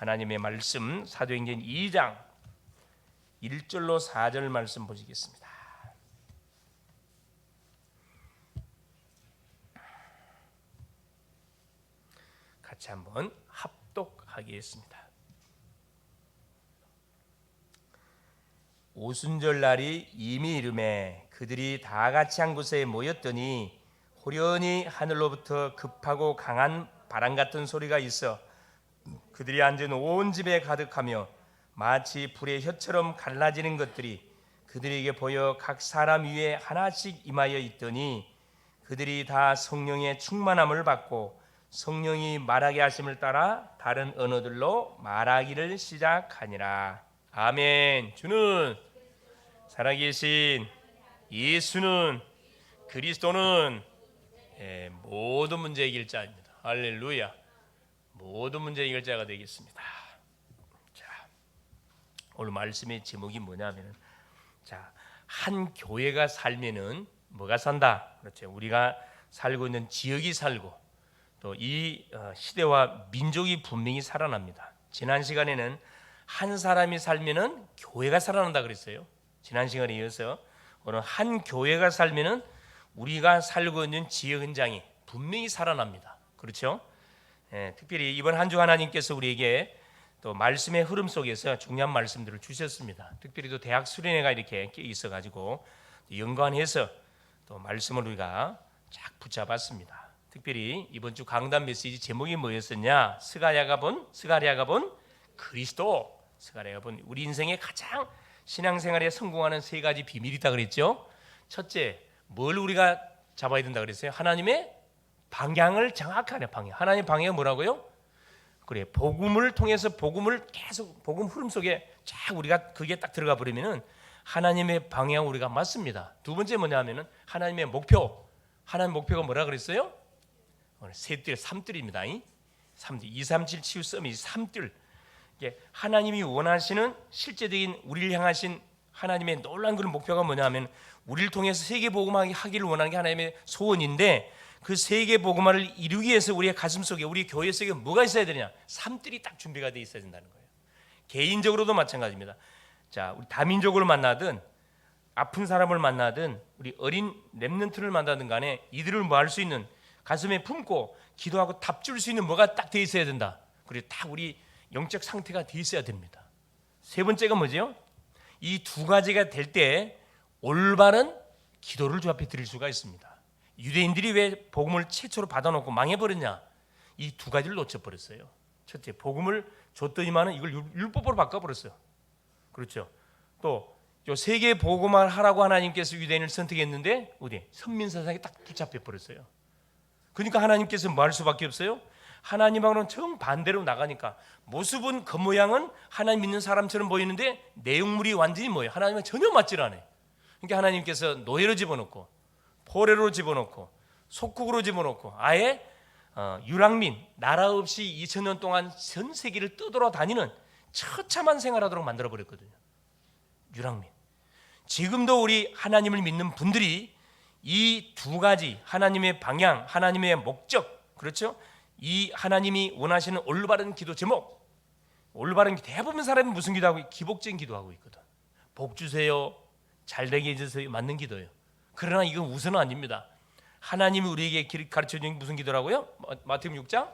하나님의 말씀 사도행전 2장 1절로 4절 말씀 보시겠습니다. 같이 한번 합독하겠습니다. 오순절 날이 이미 이르매 그들이 다 같이 한 곳에 모였더니 호련히 하늘로부터 급하고 강한 바람 같은 소리가 있어 그들이 앉은 온 집에 가득하며 마치 불의 혀처럼 갈라지는 것들이 그들에게 보여 각 사람 위에 하나씩 임하여 있더니 그들이 다 성령의 충만함을 받고 성령이 말하게 하심을 따라 다른 언어들로 말하기를 시작하니라. 아멘. 주는 살아계신 예수는 그리스도는 모든 문제 이길 자입니다. 할렐루야. 모든 문제 이길 자가 되겠습니다. 자, 오늘 말씀의 제목이 뭐냐면은 한 교회가 살면은 뭐가 산다? 그렇죠. 우리가 살고 있는 지역이 살고 또 이 시대와 민족이 분명히 살아납니다. 지난 시간에는 한 사람이 살면은 교회가 살아난다 그랬어요. 지난 시간에 이어서 오늘 한 교회가 살면은 우리가 살고 있는 지역 현장이 분명히 살아납니다. 그렇죠? 특별히 이번 한 주 하나님께서 우리에게 또 말씀의 흐름 속에서 중요한 말씀들을 주셨습니다. 특별히 또 대학 수련회가 이렇게 있어가지고 연관해서 또 말씀을 우리가 쫙 붙잡았습니다. 특별히 이번 주 강단 메시지 제목이 뭐였었냐? 스가랴가 본 그리스도. 스가랴가 본 우리 인생의 가장 신앙생활에 성공하는 세 가지 비밀이 있다 그랬죠. 첫째, 뭘 우리가 잡아야 된다 그랬어요? 하나님의 방향을 정확하게 방향. 하나님의 방향은 뭐라고요? 그래, 복음을 통해서 복음을 계속 복음 흐름 속에 쫙 우리가 그게 딱 들어가 버리면은 하나님의 방향 우리가 맞습니다. 두 번째 뭐냐면은 하나님의 목표. 하나님의 목표가 뭐라 그랬어요? 세 뜰, 3뜰입니다. 3뜰, 2, 3, 7 치유 썸이 3뜰. 하나님이 원하시는 실제적인 우리를 향하신 하나님의 놀라운 그런 목표가 뭐냐면 우리를 통해서 세계 복음화를 하기를 원하는 게 하나님의 소원인데 그 세계 복음화를 이루기 위해서 우리의 가슴 속에 우리 교회 속에 뭐가 있어야 되냐? 3뜰이 딱 준비가 돼 있어야 된다는 거예요. 개인적으로도 마찬가지입니다. 자, 우리 다민족을 만나든 아픈 사람을 만나든 우리 어린 렘넌트를 만나든 간에 이들을 뭐 할 수 있는 가슴에 품고 기도하고 답줄 수 있는 뭐가 딱 돼 있어야 된다. 그리고 딱 우리 영적 상태가 돼 있어야 됩니다. 세 번째가 뭐죠? 이 두 가지가 될 때 올바른 기도를 주 앞에 드릴 수가 있습니다. 유대인들이 왜 복음을 최초로 받아놓고 망해버렸냐? 이 두 가지를 놓쳐버렸어요. 첫째, 복음을 줬더니만은 이걸 율법으로 바꿔버렸어요. 그렇죠. 또 세계 복음을 하라고 하나님께서 유대인을 선택했는데 어디 선민사상에 딱 붙잡혀 버렸어요. 그러니까 하나님께서 뭐 할 수밖에 없어요? 하나님하고는 정반대로 나가니까 모습은 겉모양은 하나님 믿는 사람처럼 보이는데 내용물이 완전히 뭐예요? 하나님과 전혀 맞질 않아요. 그러니까 하나님께서 노예로 집어넣고 포로로 집어넣고 속국으로 집어넣고 아예 유랑민, 나라 없이 2000년 동안 전 세계를 떠돌아다니는 처참한 생활하도록 만들어버렸거든요. 유랑민. 지금도 우리 하나님을 믿는 분들이 이 두 가지 하나님의 방향, 하나님의 목적, 그렇죠? 이 하나님이 원하시는 올바른 기도 제목, 올바른 대부분 사람이 무슨 기도하고 기복적인 기도하고 있거든. 복 주세요, 잘되게 해주세요, 맞는 기도예요. 그러나 이건 우선은 아닙니다. 하나님이 우리에게 가르쳐 주는 무슨 기도라고요? 마태복음 6장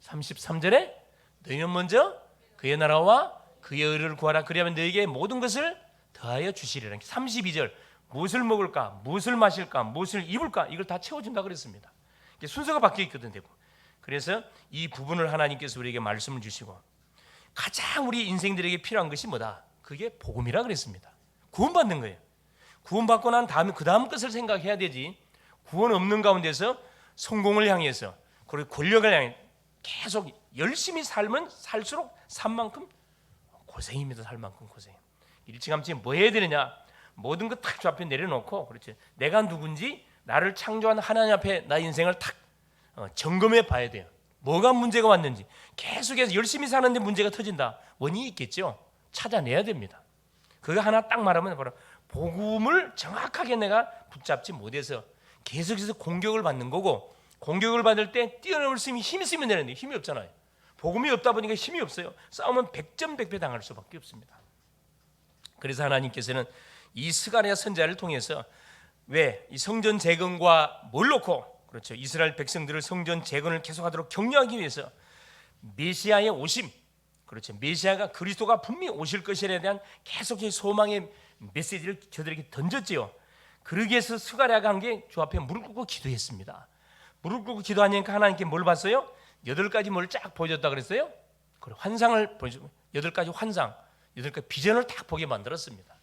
33절에 너희는 먼저 그의 나라와 그의 의를 구하라. 그리하면 너희에게 모든 것을 더하여 주시리라. 32절 무엇을 먹을까, 무엇을 마실까, 무엇을 입을까 이걸 다 채워준다 그랬습니다. 순서가 바뀌어 있거든. 그래서 이 부분을 하나님께서 우리에게 말씀을 주시고 가장 우리 인생들에게 필요한 것이 뭐다? 그게 복음이라 그랬습니다. 구원받는 거예요. 구원받고 난 다음에 그 다음 것을 생각해야 되지. 구원 없는 가운데서 성공을 향해서 그리고 권력을 향해 계속 열심히 살면 살수록 산 만큼 고생입니다. 살 만큼 고생. 일찌감치 뭐 해야 되느냐? 모든 것 딱 저 앞에 내려놓고 그렇지. 내가 누군지 나를 창조한 하나님 앞에 나 인생을 탁 점검해 봐야 돼요. 뭐가 문제가 왔는지. 계속해서 열심히 사는데 문제가 터진다. 원인이 있겠죠. 찾아내야 됩니다. 그거 하나 딱 말하면 바로 복음을 정확하게 내가 붙잡지 못해서 계속해서 공격을 받는 거고 공격을 받을 때 뛰어넘을 수 있는 힘이 있으면 되는데 힘이 없잖아요. 복음이 없다 보니까 힘이 없어요. 싸우면 백전백패 당할 수밖에 없습니다. 그래서 하나님께서는 이 스가랴 선지자를 통해서 왜 이 성전 재건과 뭘 놓고, 그렇죠, 이스라엘 백성들을 성전 재건을 계속하도록 격려하기 위해서 메시아의 오심, 그렇죠, 메시아가 그리스도가 분명히 오실 것이라에 대한 계속의 소망의 메시지를 저들에게 던졌지요. 그러기 위해서 스가랴가 한 게 주 앞에 무릎 꿇고 기도했습니다. 무릎 꿇고 기도하니까 하나님께 뭘 봤어요? 8가지 뭘 쫙 보여줬다 그랬어요. 그 환상을 보여주고 8가지 환상, 8가지 비전을 딱 보게 만들었습니다.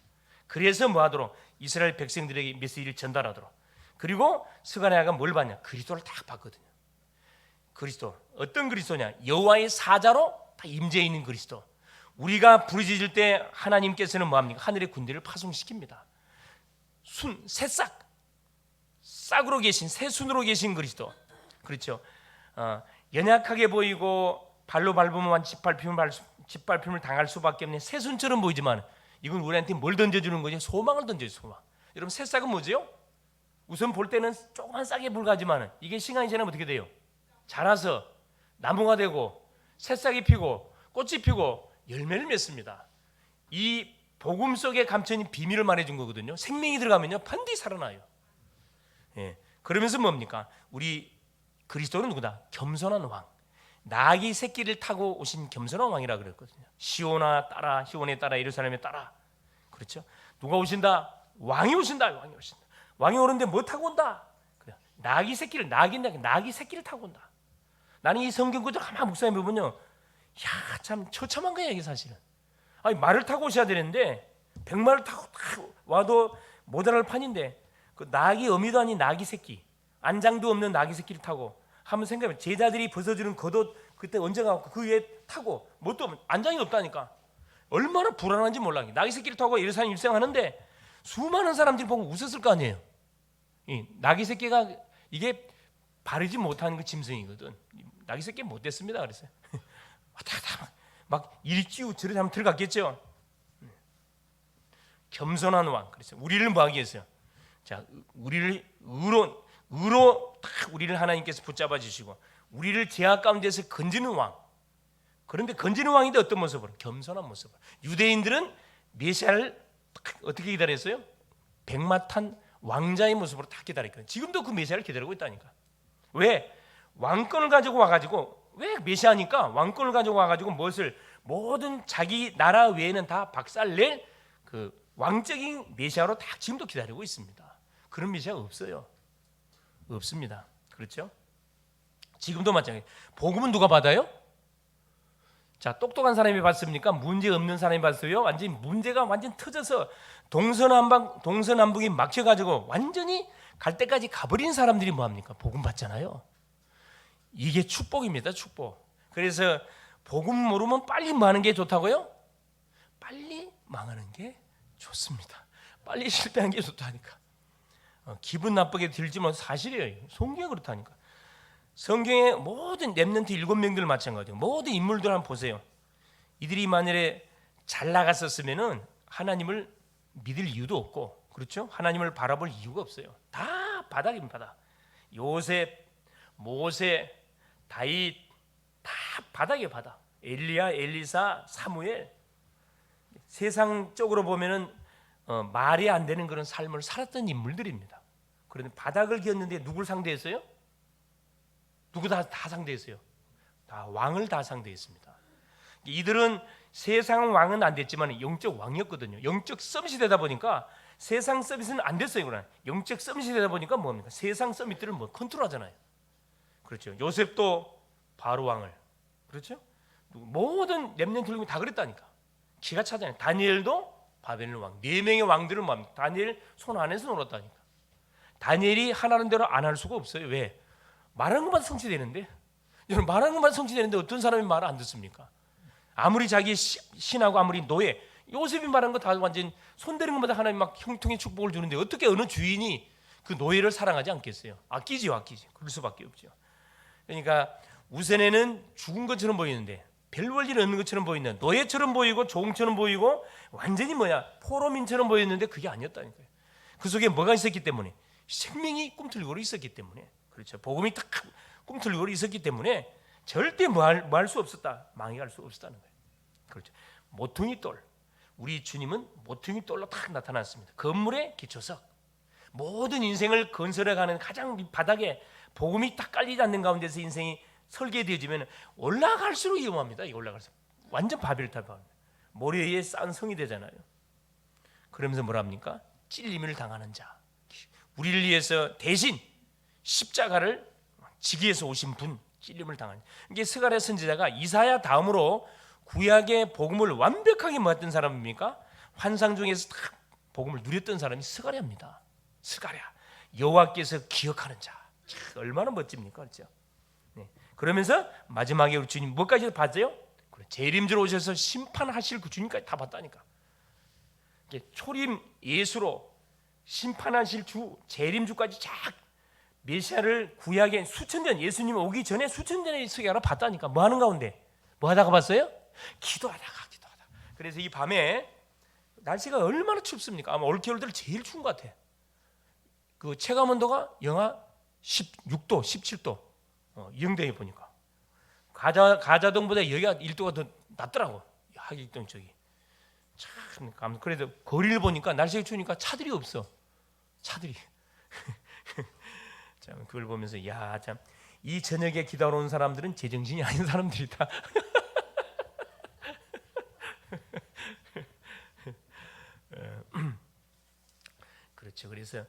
그래서 뭐 하도록 이스라엘 백성들에게 메시지를 전달하도록. 그리고 스가랴가 뭘 봤냐? 그리스도를 딱 봤거든요. 그리스도, 어떤 그리스도냐? 여호와의 사자로 다 임재해 있는 그리스도. 우리가 부르짖을 때 하나님께서는 뭐합니까? 하늘의 군대를 파송시킵니다. 새싹, 싹으로 계신, 새순으로 계신 그리스도. 그렇죠. 연약하게 보이고 발로 밟으면 짓밟힘을 당할 수밖에 없는 새순처럼 보이지만 이건 우리한테 뭘 던져주는 거죠? 소망을 던져요. 소망. 여러분, 새싹은 뭐죠? 우선 볼 때는 조그만 싹에 불과하지만 이게 시간이 지나면 어떻게 돼요? 자라서 나무가 되고 새싹이 피고 꽃이 피고 열매를 맺습니다. 이 복음 속에 감춰진 비밀을 말해준 거거든요. 생명이 들어가면요 반드시 살아나요. 예. 그러면서 뭡니까? 우리 그리스도는 누구다? 겸손한 왕. 나귀 새끼를 타고 오신 겸손한 왕이라 그랬거든요. 시온에 따라 예루살렘에 따라. 그렇죠? 누가 오신다? 왕이 오신다. 왕이 오신다. 왕이 오는데 뭐 타고 온다? 그래. 나귀 새끼를 타고 온다. 나는 이 성경 구절 가만 묵상해 보면요, 야, 참 처참한 거야 이게 사실은. 아니, 말을 타고 오셔야 되는데 백마를 타고 딱 와도 모자랄 판인데 그 나귀 어미도 아닌 나귀 새끼, 안장도 없는 나귀 새끼를 타고. 한번 생각해보면 제자들이 벗어주는 겉옷 그때 언제 가고 그 위에 타고 뭣도 안장이 없다니까. 얼마나 불안한지 몰라. 나귀 새끼를 타고 예루살렘 입성하는데 수많은 사람들이 보고 웃었을 거 아니에요. 이 나귀 새끼가 이게 바르지 못하는 그 짐승이거든. 나귀 새끼 못 됐습니다. 그랬어요. 막 일찍 저리 한번 들어갔겠죠. 겸손한 왕. 그래서 우리를 뭐 하기 위해서요? 자, 우리를 의로 딱 우리를 하나님께서 붙잡아 주시고 우리를 죄악 가운데서 건지는 왕. 그런데 건지는 왕인데 어떤 모습으로? 겸손한 모습으로. 유대인들은 메시아를 어떻게 기다렸어요? 백마 탄 왕자의 모습으로 딱 기다렸거든요. 지금도 그 메시아를 기다리고 있다니까. 왜? 왕권을 가지고 와가지고, 왜 메시아니까 왕권을 가지고 와가지고 무엇을 모든 자기 나라 외에는 다 박살낼 그 왕적인 메시아로 딱 지금도 기다리고 있습니다. 그런 메시아가 없어요. 없습니다. 그렇죠? 지금도 마찬가지. 복음은 누가 받아요? 자, 똑똑한 사람이 받습니까? 문제 없는 사람이 받어요? 문제가 완전 터져서 동서남북이 막혀가지고 완전히 갈 때까지 가버린 사람들이 뭐합니까? 복음 받잖아요. 이게 축복입니다. 축복. 그래서 복음 모르면 빨리 망하는 게 좋다고요? 빨리 망하는 게 좋습니다. 빨리 실패하는 게 좋다니까. 기분 나쁘게 들지만 사실이에요. 성경이 그렇다니까. 성경의 모든 렘넌트 7명들 마찬가지예요. 모든 인물들 한번 보세요. 이들이 만일에 잘 나갔었으면은 하나님을 믿을 이유도 없고, 그렇죠? 하나님을 바라볼 이유가 없어요. 다 바닥입니다. 바닥. 요셉, 모세, 다윗 다 바닥이에요. 바닥. 엘리야, 엘리사, 사무엘. 세상적으로 보면은 말이 안 되는 그런 삶을 살았던 인물들입니다. 그런데 바닥을 기었는데 누굴 상대했어요? 누구 다 상대했어요? 다 왕을 다 상대했습니다. 이들은 세상 왕은 안 됐지만 영적 왕이었거든요. 영적 서밋이되다 보니까 세상 서밋은 안 됐어요. 그러나 영적 서밋이되다 보니까 뭡니까? 세상 서밋들을 뭐 컨트롤하잖아요. 그렇죠. 요셉도 바로 왕을, 그렇죠? 모든 렘넌트들이 다 그랬다니까. 기가 차잖아요. 다니엘도 바벨론 왕. 4명의 왕들은 뭡니까? 다니엘 손 안에서 놀았다니까. 다니엘이 하라는 대로 안 할 수가 없어요. 왜? 말하는 것만 성취되는데, 여러분, 말하는 것만 성취되는데 어떤 사람이 말을 안 듣습니까? 아무리 자기 신하고 아무리 노예, 요셉이 말한 거 다 완전 손대는 것마다 하나님 막 형통의 축복을 주는데 어떻게 어느 주인이 그 노예를 사랑하지 않겠어요? 아끼지요. 그럴 수밖에 없죠. 그러니까 우선에는 죽은 것처럼 보이는데 별 볼일 없는 것처럼 보이는 노예처럼 보이고 종처럼 보이고 완전히 포로민처럼 보였는데 그게 아니었다니까요. 그 속에 뭐가 있었기 때문에? 생명이 꿈틀거려 있었기 때문에. 그렇죠. 복음이 딱 꿈틀거려 있었기 때문에 절대 뭐할 수 없었다. 망해갈 수 없었다는 거예요. 그렇죠. 모퉁이 돌. 우리 주님은 모퉁이 돌로 딱 나타났습니다. 건물의 기초석. 모든 인생을 건설해가는 가장 밑바닥에 복음이 딱 깔리지 않는 가운데서 인생이 설계되어지면 올라갈수록 위험합니다. 이 올라갈수록 완전 바벨탑입니다. 모래 위에 쌓은 성이 되잖아요. 그러면서 뭐랍니까? 찔림을 당하는 자. 우리를 위해서 대신 십자가를 지기 위해서 오신 분, 찔림을 당하는. 이게 스가랴 선지자가 이사야 다음으로 구약의 복음을 완벽하게 모았던 사람입니까? 환상 중에서 딱 복음을 누렸던 사람이 스가랴입니다. 스가랴, 여호와께서 기억하는 자. 얼마나 멋집니까, 그렇죠? 네. 그러면서 마지막에 우리 주님 뭐까지 봤어요? 재림주로 오셔서 심판하실 그 주님까지 다 봤다니까. 초림 예수로 심판하실 주, 재림주까지 쫙 메시아를 구약에 수천 년, 예수님 오기 전에 수천 년의 스가랴 봤다니까. 뭐 하는 가운데? 뭐 하다가 봤어요? 기도하다가. 그래서 이 밤에 날씨가 얼마나 춥습니까? 아마 올겨울들 제일 추운 것 같아. 그 체감 온도가 영하 16도, 17도. 이영대에 보니까 가자동보다 여기가 1도가 더 낮더라고. 하객동 쪽이. 참 그래도 거리를 보니까 날씨가 추우니까 차들이 없어. 차들이. 참 그걸 보면서 야, 참 이 저녁에 기도하러 온 사람들은 제정신이 아닌 사람들이다. 그렇죠. 그래서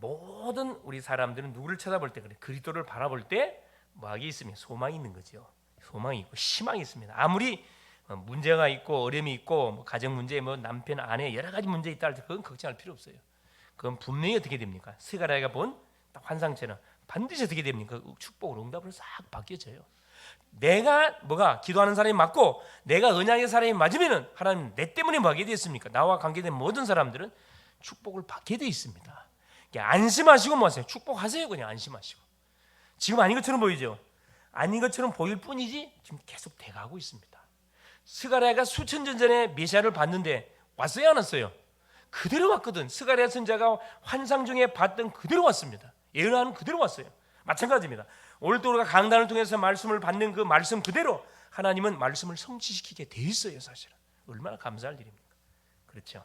모든 우리 사람들은 누구를 쳐다볼 때 그래. 그리스도를 바라볼 때 뭐하게 있으면 소망이 있는 거죠. 소망이 있고 희망이 있습니다. 아무리 문제가 있고 어려움이 있고 뭐 가정 문제, 뭐 남편, 아내 여러 가지 문제 있다 할 때 그건 걱정할 필요 없어요. 그건 분명히 어떻게 됩니까? 스가랴가 본 환상처럼 반드시 어떻게 됩니까? 축복으로 응답으로 싹 바뀌어져요. 내가 뭐가 기도하는 사람이 맞고 내가 언약의 사람이 맞으면은 하나님 내 때문에 뭐하게 되었습니까? 나와 관계된 모든 사람들은 축복을 받게 되어 있습니다. 안심하시고 뭐하세요? 축복하세요. 그냥 안심하시고. 지금 아닌 것처럼 보이죠? 아닌 것처럼 보일 뿐이지 지금 계속 돼가고 있습니다. 스가랴가 수천 년 전에 메시아를 봤는데 왔어요, 안 왔어요? 그대로 왔거든. 스가랴 선지자가 환상 중에 봤던 그대로 왔습니다. 예언하는 그대로 왔어요. 마찬가지입니다. 오늘도 우리가 강단을 통해서 말씀을 받는 그 말씀 그대로 하나님은 말씀을 성취시키게 돼 있어요. 사실은 얼마나 감사할 일입니까? 그렇죠.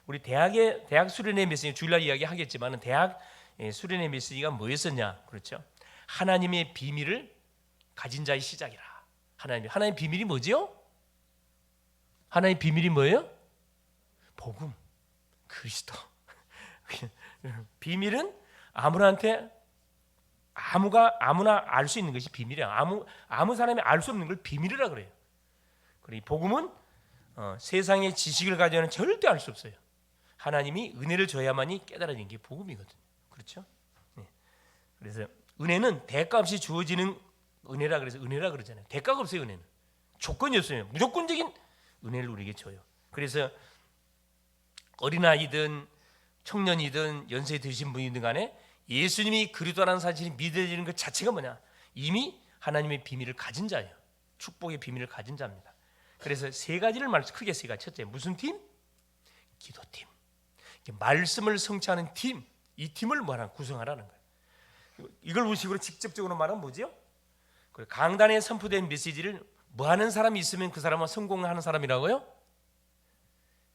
우리 대학 수련회 메시지 주일날 이야기 하겠지만 대학 수련회 메시지가 뭐였었냐? 그렇죠. 하나님의 비밀을 가진 자의 시작이라. 하나님의 비밀이 뭐죠? 하나님의 비밀이 뭐예요? 복음, 그리스도. 비밀은 아무나 알 수 있는 것이 비밀이야. 아무 사람이 알 수 없는 걸 비밀이라 그래요. 그리고 복음은 세상의 지식을 가지고는 절대 알 수 없어요. 하나님이 은혜를 줘야만이 깨달아지는 게 복음이거든요. 그렇죠? 네. 그래서 은혜는 대가 없이 주어지는 은혜라 그래서 은혜라 그러잖아요. 대가가 없어요. 은혜는 조건이 없어요. 무조건적인 은혜를 우리에게 줘요. 그래서 어린아이든 청년이든 연세 드신 분이든 간에 예수님이 그리스도라는 사실이 믿어지는 것 자체가 뭐냐? 이미 하나님의 비밀을 가진 자예요. 축복의 비밀을 가진 자입니다. 그래서 세 가지를 크게 세 가지. 첫째, 무슨 팀? 기도팀. 말씀을 성취하는 팀. 이 팀을 구성하라는 거예요. 이걸 우식으로 직접적으로 말하면 뭐죠? 강단에 선포된 메시지를 뭐하는 사람이 있으면 그 사람은 성공하는 사람이라고요?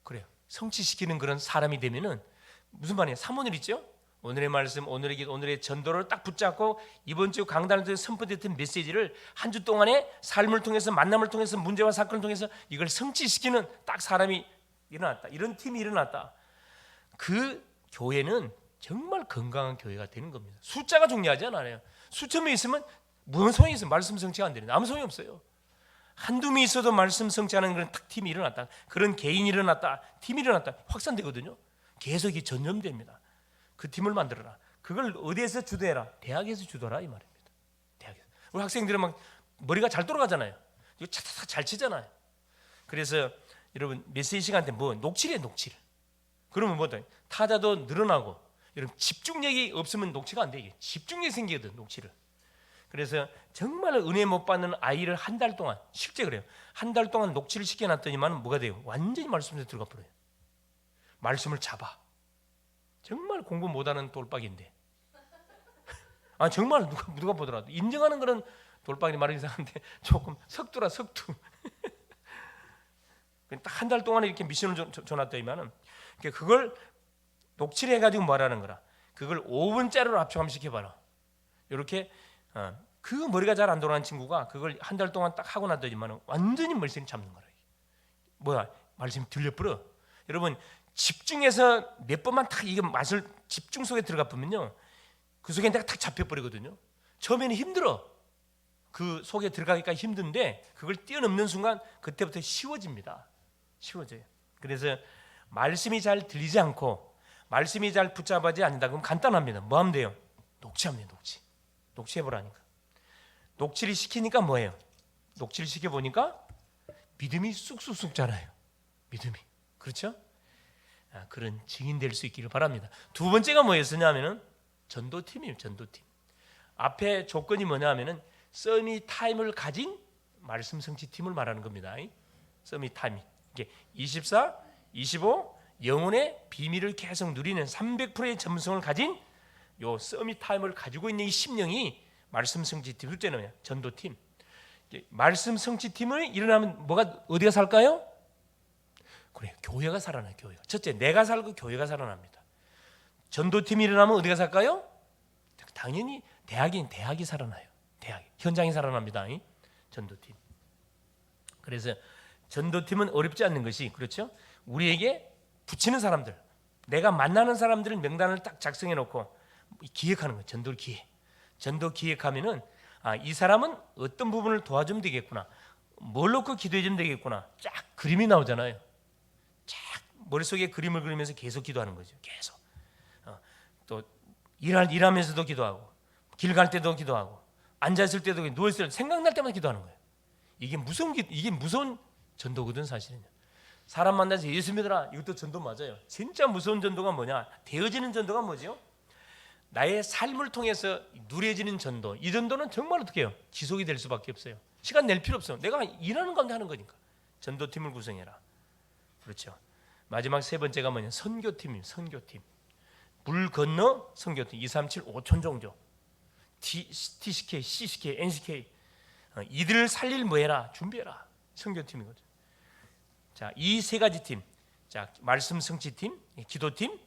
그래요. 성취시키는 그런 사람이 되면은 무슨 말이에요? 3원을 있죠? 오늘의 말씀, 오늘의 전도를 딱 붙잡고 이번 주 강단을 통해서 선포됐던 메시지를 한 주 동안의 삶을 통해서 만남을 통해서 문제와 사건을 통해서 이걸 성취시키는 딱 사람이 일어났다. 이런 팀이 일어났다. 그 교회는 정말 건강한 교회가 되는 겁니다. 숫자가 중요하지 않아요. 수천 명 있으면 무슨 소용이 있어요? 말씀 성취가 안 되는데 아무 소용이 없어요. 한두 명 있어도 말씀 성취하는 그런 딱 팀이 일어났다. 그런 개인이 일어났다. 팀이 일어났다. 확산되거든요. 계속 이 전염됩니다. 그 팀을 만들어라. 그걸 어디에서 주도해라? 대학에서 주도라 이 말입니다. 대학에서. 우리 학생들은 막 머리가 잘 돌아가잖아요. 이거 차차차 잘 치잖아요. 그래서 여러분 메시지 시간 때 뭐 녹취래 녹취를. 그러면 뭐다? 타자도 늘어나고 여러분 집중력이 없으면 녹취가 안 돼. 이게 집중력이 생기거든 녹취를. 그래서 정말 은혜 못 받는 아이를 한 달 동안 실제 그래요. 한 달 동안 녹취를 시켜놨더니만 뭐가 돼요? 완전히 말씀에 들어가 버려요. 말씀을 잡아. 정말 공부 못하는 돌박인데. 정말 누가 보더라도 인정하는 그런 돌방이 말이 이상한데 조금 석두라 석두. 딱 한 달 동안에 이렇게 미션을 줘놨더니만은 그걸 녹취해가지고 뭐라는 거라. 그걸 5분짜리로 합성시켜봐라. 이렇게 그 머리가 잘 안 돌아가는 친구가 그걸 한 달 동안 딱 하고 나더니만 완전히 머리를 잡는 거라. 뭐야 말씀이 들려버려. 여러분 집중해서 몇 번만 딱 이게 맛을 집중 속에 들어가 보면요, 그 속에 내가 딱 잡혀버리거든요. 처음에는 힘들어. 그 속에 들어가기까지 힘든데 그걸 뛰어넘는 순간 그때부터 쉬워집니다. 쉬워져요. 그래서 말씀이 잘 들리지 않고 말씀이 잘 붙잡아지지 않는다 그럼 간단합니다. 뭐 하면 돼요? 녹취하면 돼요. 녹취해보라니까. 녹취를 시키니까 뭐예요? 녹취를 시켜보니까 믿음이 쑥쑥쑥 자라요. 믿음이. 그렇죠? 그런 증인 될 수 있기를 바랍니다. 두 번째가 뭐였냐면은 전도팀이에요. 전도팀. 앞에 조건이 뭐냐면은 서밋 타임을 가진 말씀 성취팀을 말하는 겁니다. 서밋 타임이. 이게 24, 25 영혼의 비밀을 계속 누리는 300%의 점성을 가진 요 서밋 타임을 가지고 있는 이 심령이 말씀 성취팀. 둘째는 뭐야? 전도팀. 말씀 성취팀을 일어나면 뭐가 어디가 살까요? 그래, 교회가 살아나요. 교회가. 첫째, 내가 살고 교회가 살아납니다. 전도팀이 일어나면 어디가 살까요? 당연히 대학이 살아나요. 대학 현장이 살아납니다. 전도팀. 그래서 전도팀은 어렵지 않는 것이, 그렇죠? 우리에게 붙이는 사람들, 내가 만나는 사람들을 명단을 딱 작성해 놓고 기획하는 거예요. 전도를 기획. 전도 기획하면은 이 사람은 어떤 부분을 도와주면 되겠구나, 뭘 놓고 기도해 주면 되겠구나, 쫙 그림이 나오잖아요. 쫙 머릿속에 그림을 그리면서 계속 기도하는 거죠. 계속. 또 일하면서도 기도하고, 길 갈 때도 기도하고, 앉아 있을 때도, 누워 있을 때 생각날 때마다 기도하는 거예요. 이게 무서운 전도거든. 사실은 사람 만나서 예수 믿어라, 이것도 전도 맞아요. 진짜 무서운 전도가 뭐냐? 되어지는 전도가 뭐죠? 나의 삶을 통해서 누려지는 전도. 이 전도는 정말 어떻게 해요? 지속이 될 수밖에 없어요. 시간 낼 필요 없어요. 내가 일하는 가운데 하는 거니까. 전도팀을 구성해라. 그렇죠. 마지막 세 번째가 뭐냐? 선교팀이에요. 선교팀. 물 건너 선교팀. 2, 3, 7, 5천 종족. TCK, CCK, NCK. 이들을 살릴 뭐해라? 준비해라. 선교팀이거든. 자, 이 세 가지 팀. 자, 말씀 성취팀, 기도팀,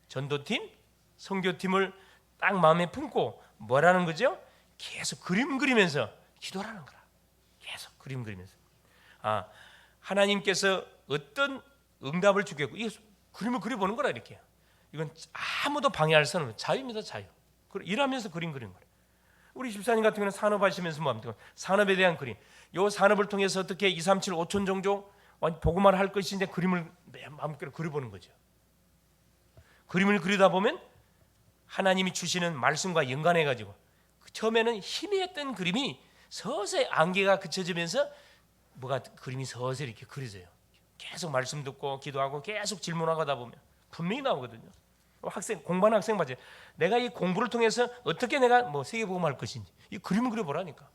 전도팀, 선교팀을 딱 마음에 품고 뭐라는 거죠? 계속 그림 그리면서 기도라는 거라. 계속 그림 그리면서. 하나님께서 어떤 응답을 주겠고, 이 그림을 그려보는 거라. 이렇게. 이건 아무도 방해할 수 없는 자유입니다. 자유. 일하면서 그림 그리는 거예요. 우리 집사님 같은 경우는 산업하시면서 뭐합니까? 산업에 대한 그림. 이 산업을 통해서 어떻게 2, 3, 7, 5천 종족 복음화를 할 것인지 그림을 마음껏 그려보는 거죠. 그림을 그리다 보면 하나님이 주시는 말씀과 연관해가지고 처음에는 희미했던 그림이 서서히 안개가 그쳐지면서 그림이 서서히 이렇게 그려져요. 계속 말씀 듣고 기도하고 계속 질문하다 보면 분명히 나오거든요. 공부하는 학생 맞아요. 내가 이 공부를 통해서 어떻게 내가 세계복음할 것인지 이 그림을 그려보라니까.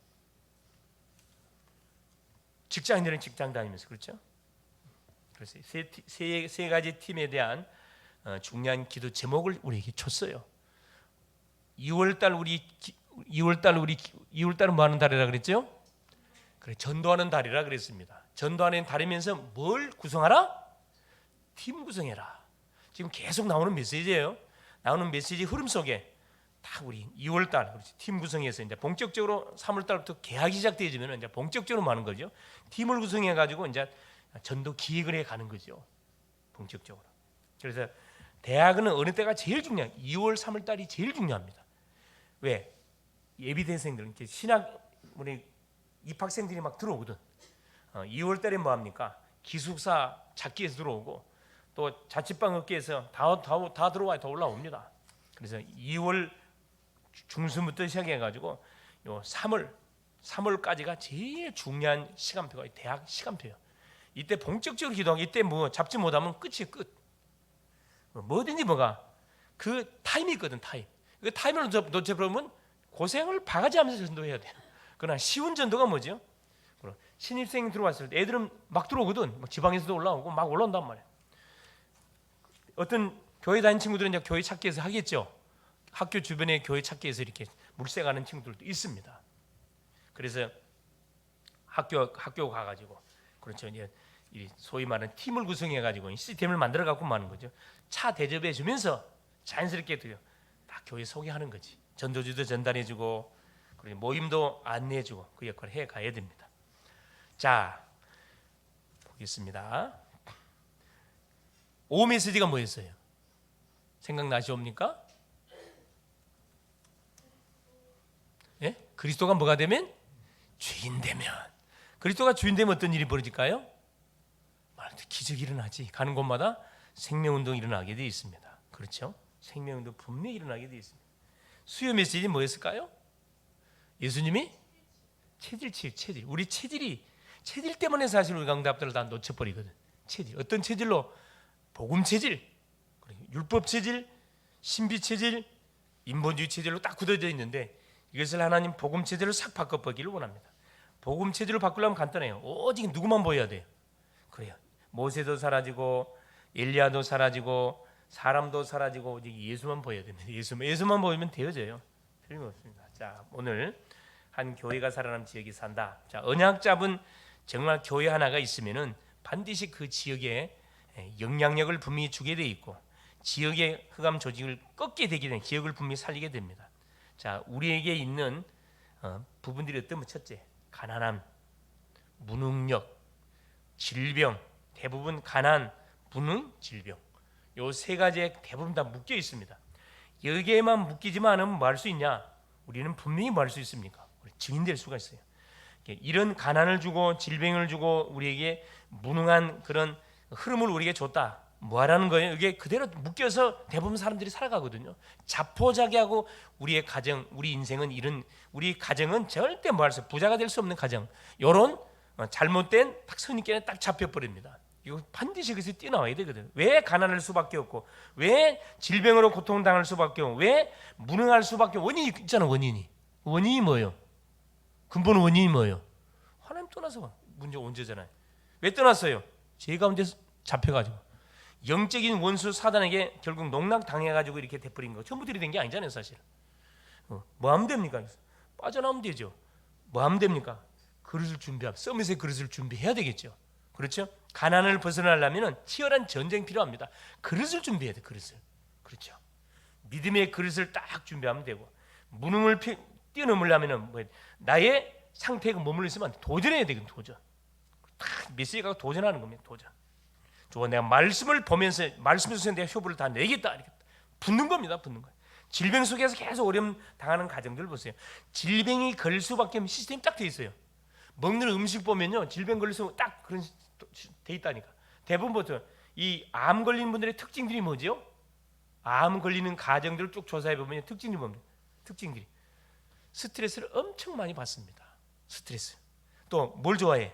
직장인들은 직장 다니면서, 그렇죠? 그래서 세 가지 팀에 대한 중요한 기도 제목을 우리에게 줬어요. 2월달은 뭐 하는 달이라 그랬죠? 그래, 전도하는 달이라 그랬습니다. 전도하는 달이면서 뭘 구성하라? 팀 구성해라. 지금 계속 나오는 메시지예요. 나오는 메시지 흐름 속에 다 우리 2월달 팀 구성해서 이제 본격적으로 3월달부터 계약이 시작되어지면 이제 본격적으로 하는 거죠. 팀을 구성해 가지고 이제 전도 기획을 해 가는 거죠. 본격적으로. 그래서 대학은 어느 때가 제일 중요해요. 2월, 3월달이 제일 중요합니다. 왜? 예비대생들, 이렇게 우리 입학생들이 막 들어오거든. 2월달에 뭐 합니까? 기숙사 찾기에서 들어오고, 또 자취방 업계에서 다 들어와요. 다 올라옵니다. 그래서 2월 중순부터 시작해가지고 요 3월까지가 제일 중요한 시간표가 대학 시간표예요. 이때 본격적으로 기도하고, 이때 잡지 못하면 끝이에요. 끝. 뭐든지 그 타임이 있거든. 타임. 그 타임을 놓쳐버리면 고생을 바가지하면서 전도해야 돼요. 그러나 쉬운 전도가 뭐죠? 신입생이 들어왔을 때 애들은 막 들어오거든. 지방에서도 올라오고 막 올라온단 말이에요. 어떤 교회 다니는 친구들은 이제 교회 찾기에서 하겠죠. 학교 주변에 교회 찾기에서 이렇게 물색하는 친구들도 있습니다. 그래서 학교 가가지고 그렇죠. 이제 이 소위 말하는 팀을 구성해가지고 시스템을 만들어 갖고 하는 거죠. 차 대접해 주면서 자연스럽게 다 교회 소개하는 거지. 전도주도 전달해주고 그리고 모임도 안내해주고 그 역할을 해 가야 됩니다. 자, 보겠습니다. 오후 메시지가 뭐였어요? 생각나시옵니까? 예? 그리스도가 뭐가 되면? 주인 되면. 그리스도가 주인 되면 어떤 일이 벌어질까요? 기적이 일어나지. 가는 곳마다 생명운동이 일어나게 되어 있습니다. 그렇죠? 생명운동 분명히 일어나게 되어 있습니다. 수요 메시지 뭐였을까요? 예수님이 체질. 우리 체질 때문에 사실 우리 응답들을 다 놓쳐버리거든. 체질. 어떤 체질로? 복음 체질, 율법 체질, 신비 체질, 인본주의 체질로 딱 굳어져 있는데 이것을 하나님 복음 체질로 싹 바꿔보기를 원합니다. 복음 체질로 바꾸려면 간단해요. 오직 누구만 보여야 돼요. 그래요. 모세도 사라지고 엘리야도 사라지고 사람도 사라지고 오직 예수만 보여야 됩니다. 예수만 보이면 되어져요. 틀림없습니다. 자, 오늘 한 교회가 살아남은 지역이 산다. 자, 언약 잡은 정말 교회 하나가 있으면은 반드시 그 지역에 영향력을 분명히 주게 돼 있고 지역의 흑암 조직을 꺾게 되게 되는 지역을 분명히 살리게 됩니다. 자, 우리에게 있는 부분들이 어떤? 첫째, 가난함, 무능력, 질병. 대부분 가난, 무능, 질병. 요 세 가지에 대부분 다 묶여 있습니다. 여기에만 묶이지만 않으면 뭐 할 수 있냐? 우리는 분명히 뭐 할 수 있습니까? 우리 증인될 수가 있어요. 이런 가난을 주고 질병을 주고 우리에게 무능한 그런 흐름을 우리에게 줬다. 뭐 하라는 거예요? 이게 그대로 묶여서 대부분 사람들이 살아가거든요. 자포자기하고 우리의 가정, 우리 인생은 이런, 우리 가정은 절대 뭐 할 수, 부자가 될 수 없는 가정. 요런 잘못된 딱 선입견에 딱 잡혀버립니다. 이거 반드시 그래서 뛰어나와야 되거든. 왜 가난할 수밖에 없고, 왜 질병으로 고통당할 수밖에 없고, 왜 무능할 수밖에 없고, 원인이 있잖아. 원인이 뭐예요? 근본 원인이 뭐예요? 하나님 떠나서 문제 원죄잖아요. 왜 떠났어요? 죄 가운데 잡혀가지고 영적인 원수 사단에게 결국 농락당해가지고 이렇게 돼버린 거. 전부 들이댄 게 아니잖아요, 사실. 뭐 하면 됩니까? 빠져나오면 되죠. 뭐 하면 됩니까? 그릇을 서밋의 그릇을 준비해야 되겠죠. 그렇죠? 가난을 벗어나려면 치열한 전쟁이 필요합니다. 그릇을 준비해야 돼, 그릇을. 그렇죠. 믿음의 그릇을 딱 준비하면 되고, 무능을 뛰어넘으려면 나의 상태가 머물러 있으면 도전해야 되거든. 도전. 메시지가 도전하는 겁니다. 도전. 내가 말씀을 보면서 말씀 속에서 내가 효부를 다 내겠다 이렇게 붙는 겁니다. 붙는 거예요. 질병 속에서 계속 어려움 당하는 가정들 보세요. 질병이 걸릴 수밖에 없는 시스템이 딱 돼 있어요. 먹는 음식 보면요, 질병 걸릴 수 딱 그런 돼 있다니까. 대부분부터 이 암 걸린 분들의 특징들이 뭐죠? 암 걸리는 가정들을 쭉 조사해 보면 특징들이 뭡니까? 특징들이 스트레스를 엄청 많이 받습니다. 스트레스. 또 뭘 좋아해?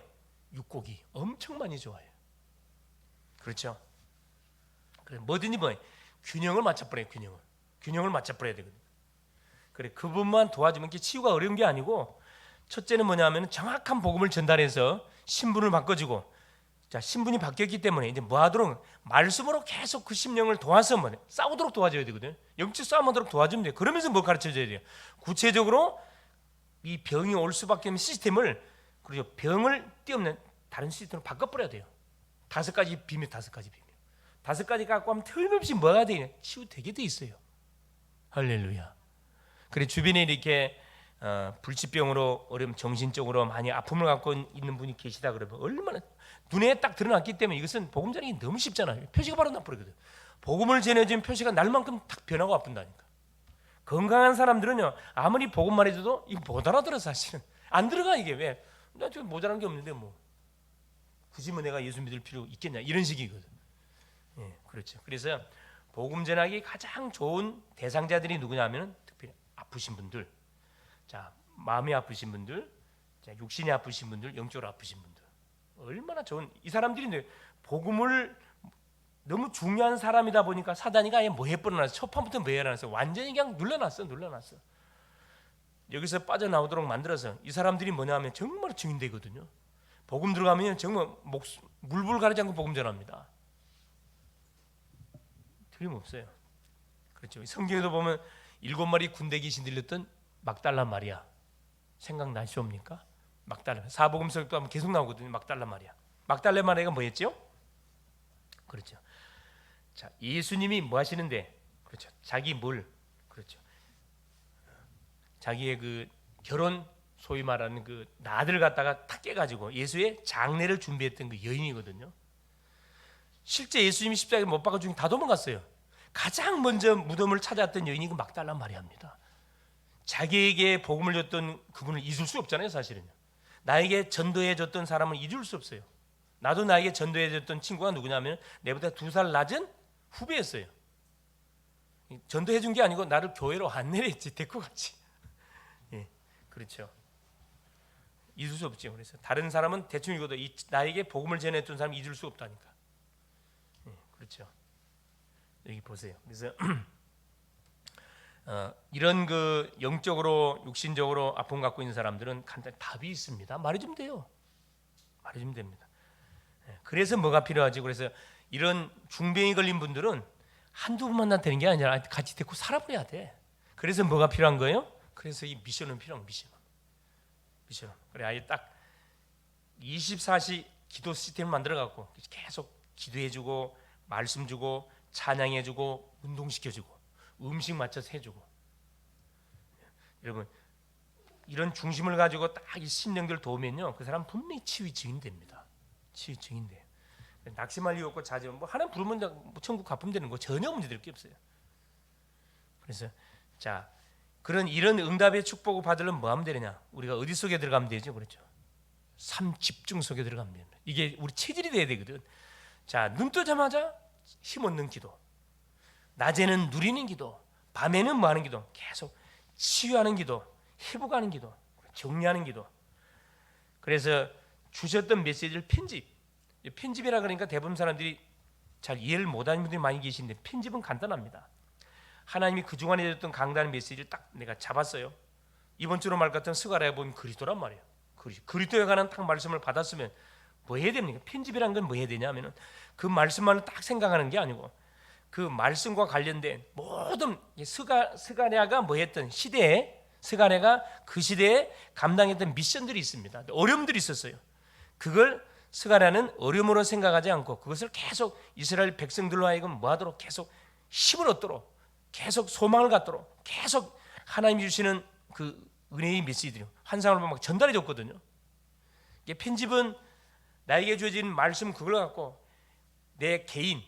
육고기 엄청 많이 좋아해요. 그렇죠? 그래 뭐든지 균형을 맞춰버려요. 균형을 맞춰버려야 되거든요. 그래 그분만 도와주면 이게 치유가 어려운 게 아니고, 첫째는 뭐냐면 정확한 복음을 전달해서 신분을 바꿔주고, 자 신분이 바뀌었기 때문에 이제 뭐하도록 말씀으로 계속 그 심령을 도와서 싸우도록 도와줘야 되거든요. 영적 싸움하도록 도와주면 돼요. 그러면서 뭐 가르쳐줘야 돼요? 구체적으로 이 병이 올 수밖에 없는 시스템을, 그리고 병을 뛰어넘는 다른 시스템으로 바꿔버려야 돼요. 5가지 비밀. 5가지 갖고 하면 틀림없이 뭐가 되냐? 치유되게 돼 있어요. 할렐루야. 그래 주변에 이렇게 불치병으로 어려움, 정신적으로 많이 아픔을 갖고 있는 분이 계시다 그러면 얼마나 눈에 딱 드러났기 때문에 이것은 복음 전하기 너무 쉽잖아요. 표시가 바로 나버리거든. 복음을 전해주면 표시가 날만큼 딱 변하고 아픈다니까. 건강한 사람들은요 아무리 복음만 해줘도 이거 못 알아들어. 사실은 안 들어가. 이게 왜? 나 지금 모자란 게 없는데 뭐 굳이 뭐 내가 예수 믿을 필요 있겠냐 이런 식이거든. 예, 그렇죠. 그래서 복음 전하기 가장 좋은 대상자들이 누구냐면 특별히 아프신 분들, 자 마음이 아프신 분들, 자 육신이 아프신 분들, 영적으로 아프신 분들. 얼마나 좋은 이 사람들인데, 복음을 너무 중요한 사람이다 보니까 사단이 아예 뭐 해버려놨어. 첫 판부터 뭐 해놨어. 완전히 그냥 눌러놨어. 여기서 빠져나오도록 만들어서 이 사람들이 뭐냐면 정말 증인되거든요. 복음 들어가면 정말 물불 가리지 않고 복음 전합니다. 틀림없어요. 그렇죠. 성경에도 보면 7마리 군대 귀신 들렸던 막달라 마리아, 생각나시옵니까? 막달라. 사복음서도 하면 계속 나오거든요. 막달라 마리아. 막달라 마리아가 뭐였죠? 그렇죠. 자, 예수님이 뭐 하시는데? 그렇죠. 자기 물, 그렇죠. 자기의 그 결혼 소위 말하는 그 나들 갖다가 탁 깨가지고 예수의 장례를 준비했던 그 여인이거든요. 실제 예수님이 십자가에 못 박아 죽인 다 도망갔어요. 가장 먼저 무덤을 찾아왔던 여인이 그 막달라 마리아입니다. 자기에게 복음을 줬던 그분을 잊을 수 없잖아요, 사실은요. 나에게 전도해 줬던 사람은 잊을 수 없어요. 나도 나에게 전도해 줬던 친구가 누구냐면 내보다 2살 낮은 후배였어요. 전도해 준 게 아니고 나를 교회로 안내를 했지, 데리고 갔지. 예, 그렇죠. 잊을 수 없죠. 그래서 다른 사람은 대충 읽어도 나에게 복음을 전해줬던 사람 잊을 수 없다니까. 예, 그렇죠. 여기 보세요. 그래서 이런 그 영적으로 육신적으로 아픔 갖고 있는 사람들은 간단히 답이 있습니다. 말해주면 돼요. 말해주면 됩니다. 예, 그래서 뭐가 필요하지? 그래서 이런 중병이 걸린 분들은 한두 번 만나 되는 게 아니라 같이 데리고 살아버려야 돼. 그래서 뭐가 필요한 거예요? 그래서 이 미션은 필요한 거예요. 미션. 그래 아예 딱 24시 기도 시스템을 만들어 갖고 계속 기도해주고 말씀 주고 찬양해주고 운동시켜주고 음식 맞춰서 해주고. 여러분 이런 중심을 가지고 딱 이 심령들 도우면요 그 사람 분명히 치유 증인됩니다. 치유 증인돼요. 낙심할 이유 없고 자제하면 뭐 하나님 부르면 뭐 천국 가품되는 거 전혀 문제될 게 없어요. 그래서 자 그런 이런 응답의 축복을 받으려면 뭐 하면 되느냐? 우리가 어디 속에 들어가면 되죠, 그렇죠? 삶 집중 속에 들어가면 됩니다. 이게 우리 체질이 돼야 되거든. 자, 눈 뜨자마자 힘없는 기도, 낮에는 누리는 기도, 밤에는 뭐 하는 기도, 계속 치유하는 기도, 회복하는 기도, 정리하는 기도. 그래서 주셨던 메시지를 편집이라 그러니까 대부분 사람들이 잘 이해를 못하는 분들이 많이 계신데 편집은 간단합니다. 하나님이 그동안에 줬던 강단의 메시지를 딱 내가 잡았어요. 이번 주로 말 같은 스가랴에 보면 그리스도란 말이에요. 그리스도에 관한 딱 말씀을 받았으면 뭐 해야 됩니까? 편집이란 건 뭐 해야 되냐면은 그 말씀만을 딱 생각하는 게 아니고 그 말씀과 관련된 모든 스가랴가 뭐 했던 시대에 스가랴가 그 시대에 감당했던 미션들이 있습니다. 어려움들이 있었어요. 그걸 스가랴는 어려움으로 생각하지 않고 그것을 계속 이스라엘 백성들로 하여금 뭐 하도록 계속 힘을 얻도록 계속 소망을 갖도록 계속 하나님이 주시는 그 은혜의 메시지들이 환상을 보면 막 전달해 줬거든요. 이게 편집은 나에게 주어진 말씀 그걸 갖고 내 개인,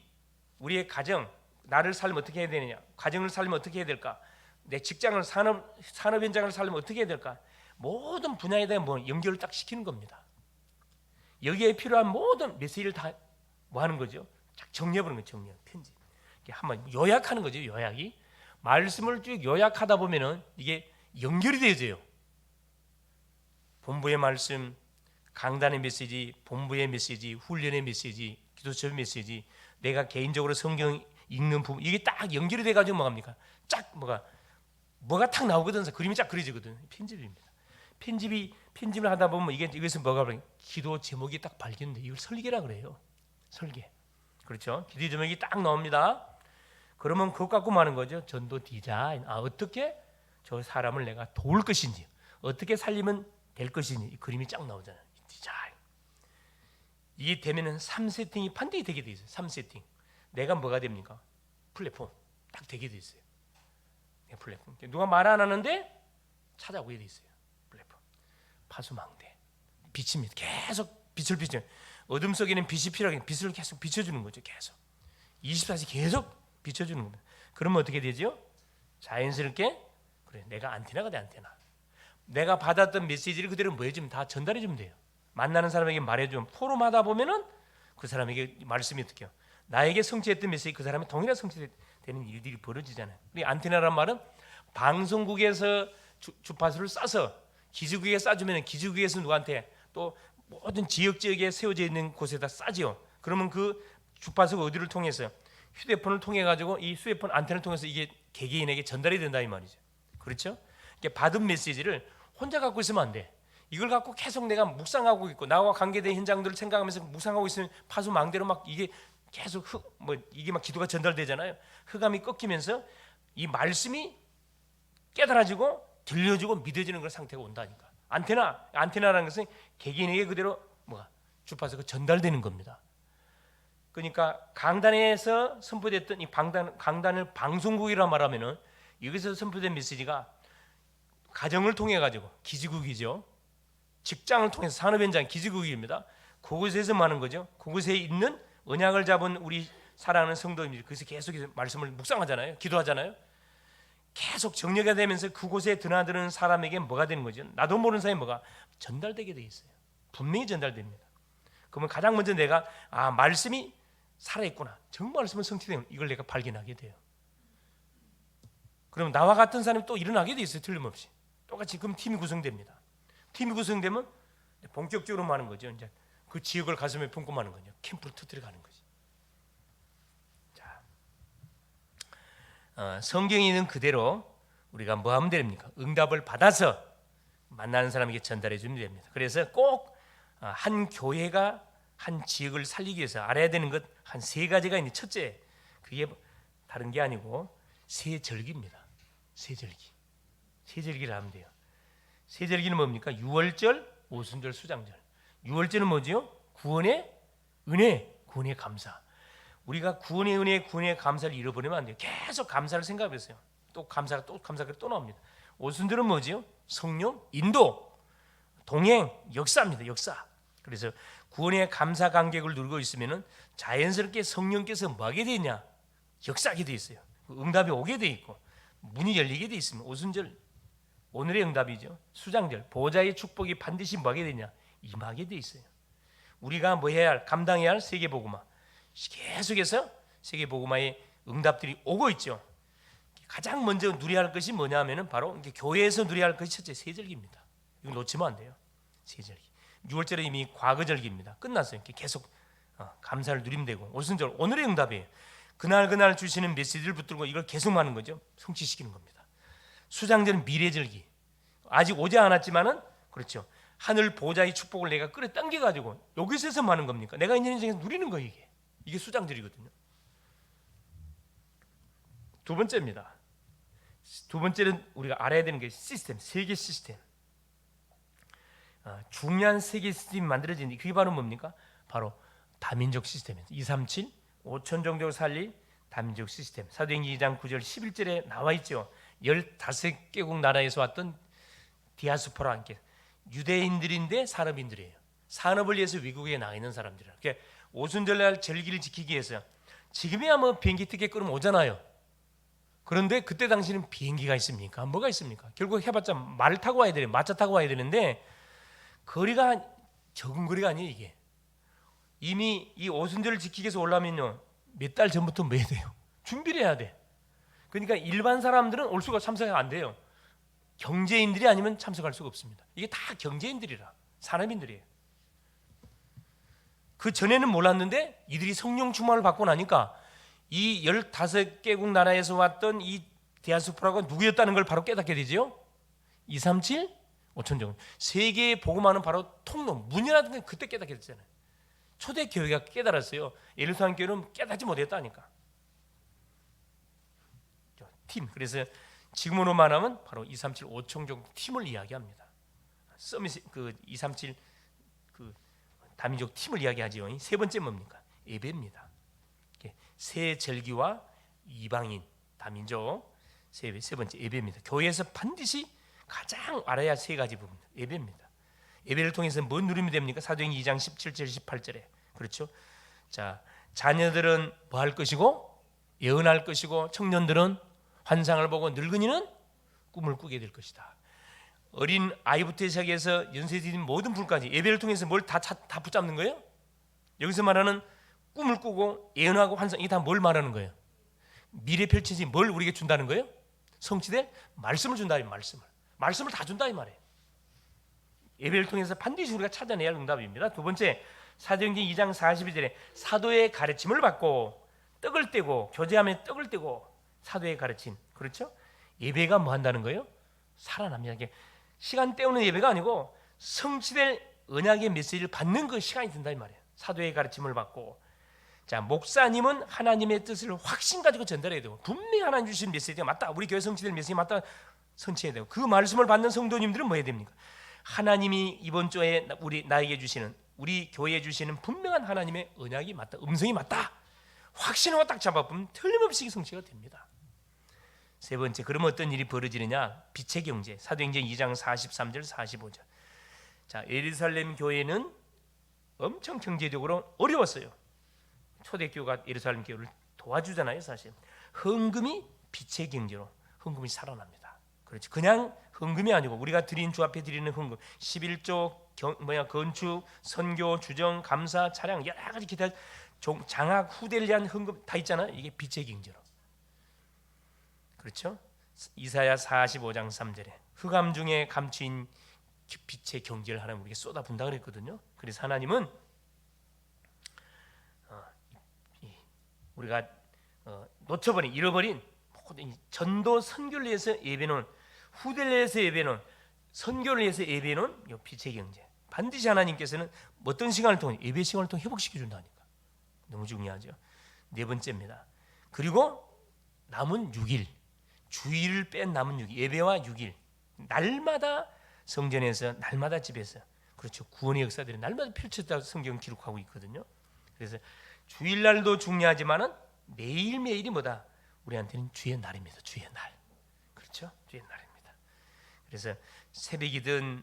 우리의 가정, 나를 살면 어떻게 해야 되느냐, 가정을 살면 어떻게 해야 될까, 내 직장을 산업 현장을 살면 어떻게 해야 될까, 모든 분야에 대한 뭐 연결을 딱 시키는 겁니다. 여기에 필요한 모든 메시지를 다 뭐 하는 거죠? 딱 정리해버리는 거예요. 정리, 편집. 한번 요약하는 거죠. 요약이 말씀을 쭉 요약하다 보면은 이게 연결이 되어져요. 본부의 말씀, 강단의 메시지, 본부의 메시지, 훈련의 메시지, 기도처의 메시지, 내가 개인적으로 성경 읽는 부분 이게 딱 연결이 돼가지고 뭐합니까? 쫙 뭐가 탁 나오거든. 그림이 쫙 그려지거든. 편집입니다. 편집을 하다 보면 이것은 뭐가 그래? 기도 제목이 딱 발견돼. 이걸 설계라 그래요. 설계. 그렇죠? 기도 제목이 딱 나옵니다. 그러면 그것 갖고 뭐 하는 거죠? 전도 디자인. 어떻게 저 사람을 내가 도울 것인지, 어떻게 살리면 될 것인지 이 그림이 쫙 나오잖아요. 디자인. 이게 되면은 3세팅이 반드시 되게 돼 있어요. 3세팅. 내가 뭐가 됩니까? 플랫폼. 딱 되게 돼 있어요. 플랫폼. 누가 말 안 하는데 찾아오게 돼 있어요. 플랫폼. 파수망대. 빛입니다. 계속 빛을 비춰. 어둠 속에는 빛이 필요하게 빛을 계속 비춰주는 거죠. 계속 24시 계속 비춰주는 겁니다. 그러면 어떻게 되죠? 자연스럽게 그래 내가 안테나가 돼. 안테나. 내가 받았던 메시지를 그대로 뭐 해주면 다 전달해주면 돼요. 만나는 사람에게 말해주면 포럼하다 보면은 그 사람에게 말씀이 어떻게 해요? 나에게 성취했던 메시지 그 사람이 동일한 성취되는 일들이 벌어지잖아요. 우리 안테나란 말은 방송국에서 주파수를 쏴서 기지국에 쏴주면 기지국에서 누구한테 또 모든 지역에 세워져 있는 곳에다 쏴지요. 그러면 그 주파수가 어디를 통해서 휴대폰을 통해 가지고 이 휴대폰 안테나를 통해서 이게 개개인에게 전달이 된다 이 말이죠. 그렇죠? 받은 메시지를 혼자 갖고 있으면 안 돼. 이걸 갖고 계속 내가 묵상하고 있고 나와 관계된 현장들을 생각하면서 묵상하고 있으면 파수망대로 막 이게 계속 이게 막 기도가 전달되잖아요. 흑암이 꺾이면서 이 말씀이 깨달아지고 들려지고 믿어지는 그런 상태가 온다니까. 안테나라는 것은 개개인에게 그대로 주파수가 전달되는 겁니다. 그러니까 강단에서 선포됐던 이 강단을 방송국이라 말하면은 여기서 선포된 메시지가 가정을 통해 가지고 기지국이죠. 직장을 통해서 산업 현장 기지국입니다. 그곳에서 많은 거죠. 그곳에 있는 언약을 잡은 우리 사랑하는 성도님들이 그래서 계속 말씀을 묵상하잖아요. 기도하잖아요. 계속 정리가 되면서 그곳에 드나드는 사람에게 뭐가 되는 거죠? 나도 모르는 사이에 뭐가 전달되게 돼 있어요. 분명히 전달됩니다. 그러면 가장 먼저 내가 말씀이 살아있구나. 정말 말씀은 성취되는 이걸 내가 발견하게 돼요. 그럼 나와 같은 사람이 또 일어나게 돼 있어요. 틀림없이. 똑같이 그럼 팀이 구성됩니다. 팀이 구성되면 본격적으로 하는 거죠. 이제 그 지역을 가슴에 품고 마는 거죠. 캠프를 터뜨려 가는 거지. 자, 성경에 있는 그대로 우리가 뭐 하면 됩니까? 응답을 받아서 만나는 사람에게 전달해 주면 됩니다. 그래서 꼭 한 교회가 한 지역을 살리기 위해서 알아야 되는 것 한 세 가지가 있는데, 첫째, 그게 다른 게 아니고 세절기입니다. 세절기를 하면 돼요. 세절기는 뭡니까? 유월절, 오순절, 수장절. 유월절은 뭐지요? 구원의 은혜, 구원의 감사. 우리가 구원의 은혜, 구원의 감사를 잃어버리면 안 돼요. 계속 감사를 생각해보세요. 또 감사가 또 나옵니다. 오순절은 뭐지요? 성령, 인도, 동행, 역사입니다. 역사. 그래서 구원의 감사 간격을 누리고 있으면은 자연스럽게 성령께서 뭐하게 되냐? 역사하게 돼 있어요. 응답이 오게 돼 있고 문이 열리게 돼 있으면 오순절 오늘의 응답이죠. 수장절 보좌의 축복이 반드시 뭐하게 되냐? 임하게 돼 있어요. 우리가 뭐 해야 할, 감당해야 할 세계복음화, 계속해서 세계복음화의 응답들이 오고 있죠. 가장 먼저 누려야 할 것이 뭐냐 하면은 바로 교회에서 누려야 할 것이 첫째 세절기입니다. 이거 놓치면 안 돼요. 세절기. 6월절은 이미 과거절기입니다. 끝났어요. 계속 감사를 누리면 되고, 오순절 오늘의 응답이에요. 그날 주시는 메시지를 붙들고 이걸 계속 하는 거죠. 성취시키는 겁니다. 수장절은 미래절기. 아직 오지 않았지만은 그렇죠. 하늘 보좌의 축복을 내가 끌어 당겨 가지고 여기서 해서 하는 겁니까? 내가 있는 인생에서 누리는 거예요. 이게 수장절이거든요. 두 번째입니다. 두 번째는 우리가 알아야 되는 게 시스템, 세계 시스템. 중요한 세계 시스템이 만들어진 그게 바로 뭡니까? 바로 다민족 시스템입니다. 237, 5천 종족을 살릴 다민족 시스템. 사도행전 2장 9절 11절에 나와 있죠. 15개국 나라에서 왔던 디아스포라 함께 유대인들인데 산업인들이에요. 산업을 위해서 외국에 나가 있는 사람들이라. 그러니까 오순절날 절기를 지키기 위해서 지금이야 뭐 비행기 티켓 끊으면 오잖아요. 그런데 그때 당시는 비행기가 있습니까? 뭐가 있습니까? 결국 해봤자 말 타고 와야 돼요. 마차 타고 와야 되는데 거리가 적은 거리가 아니에요. 이게 이미 이 오순절을 지키기 위해서 올라면요 몇 달 전부터 뭐 해야 돼요? 준비를 해야 돼. 그러니까 일반 사람들은 올 수가 참석이 안 돼요. 경제인들이 아니면 참석할 수가 없습니다. 이게 다 경제인들이라 산업인들이에요. 그 전에는 몰랐는데 이들이 성령 충만을 받고 나니까 이 15개국 나라에서 왔던 이 디아스포라가 누구였다는 걸 바로 깨닫게 되죠. 237, 5천 정도. 세계에 복음하는 바로 통로, 문이라는 게 그때 깨닫게 됐잖아요. 초대교회가 깨달았어요. 예루살렘 교회는 깨닫지 못했다니까. 팀. 그래서 지금으로 말하면 바로 237, 5천 정도 팀을 이야기합니다. 서밋 그 237 그 다민족 팀을 이야기하지요. 세 번째 뭡니까? 예배입니다. 새 절기와 이방인 다민족 세 번째 예배입니다. 교회에서 반드시 가장 알아야 세 가지 부분 예배입니다. 예배를 통해서 뭐 누리면 됩니까? 사도행전 2장 17절 18절에 그렇죠. 자, 자녀들은 뭐 할 것이고 예언할 것이고 청년들은 환상을 보고 늙은이는 꿈을 꾸게 될 것이다. 어린 아이부터 시작해서 연세 드린 모든 분까지 예배를 통해서 뭘 다 붙잡는 거예요? 여기서 말하는 꿈을 꾸고 예언하고 환상 이게 다 뭘 말하는 거예요? 미래 펼치지 뭘 우리에게 준다는 거예요? 성취될 말씀을 준다 이 말씀을 다 준다 이 말이에요. 예배를 통해서 반드시 우리가 찾아내야 할 응답입니다. 두 번째 사도행전 2장 42절에 사도의 가르침을 받고 떡을 떼고 교제하며 떡을 떼고 사도의 가르침 그렇죠? 예배가 뭐 한다는 거예요? 살아납니다. 이게 시간 때우는 예배가 아니고 성취될 언약의 메시지를 받는 그 시간이 든다 이 말이에요. 사도의 가르침을 받고 자 목사님은 하나님의 뜻을 확신 가지고 전달해야 되고 분명히 하나님 주신 메시지가 맞다. 우리 교회 성취될 메시지 맞다. 선취해야 되고 그 말씀을 받는 성도님들은 뭐 해야 됩니까? 하나님이 이번 주에 나에게 주시는, 우리 교회에 주시는 분명한 하나님의 언약이 맞다, 음성이 맞다, 확신하고 딱 잡아보면 틀림없이 성취가 됩니다. 세 번째, 그러면 어떤 일이 벌어지느냐? 빛의 경제. 사도행전 2장 43절 45절. 자, 예루살렘 교회는 엄청 경제적으로 어려웠어요. 초대교회가 예루살렘 교회를 도와주잖아요. 사실 헌금이 빛의 경제로 헌금이 살아납니다. 그렇죠. 그냥 헌금이 아니고 우리가 드린, 주 앞에 드리는 헌금, 11조, 건축, 선교, 주정, 감사, 차량, 여러 가지 기타 장학, 후대를 위한 헌금 다 있잖아요. 이게 빛의 경제로. 그렇죠? 이사야 45장 3절에 흑암 중에 감추인 빛의 경제를 하나님 우리에게 쏟아분다 그랬거든요. 그래서 하나님은 우리가 놓쳐버린, 잃어버린 전도 선교를 위해서 예배는, 후대를 위해서 예배는, 선교를 위해서 예배는 빛의 경제. 반드시 하나님께서는 어떤 시간을 통해, 예배 시간을 통해 회복시켜 준다니까. 너무 중요하죠. 네 번째입니다. 그리고 남은 6일, 주일을 뺀 남은 6일, 예배와 6일, 날마다 성전에서, 날마다 집에서, 그렇죠, 구원의 역사들이 날마다 펼쳐졌다고 성경은 기록하고 있거든요. 그래서 주일날도 중요하지만은 매일매일이 뭐다? 우리한테는 주의 날입니다. 주의 날. 그렇죠? 주의 날입니다. 그래서 새벽이든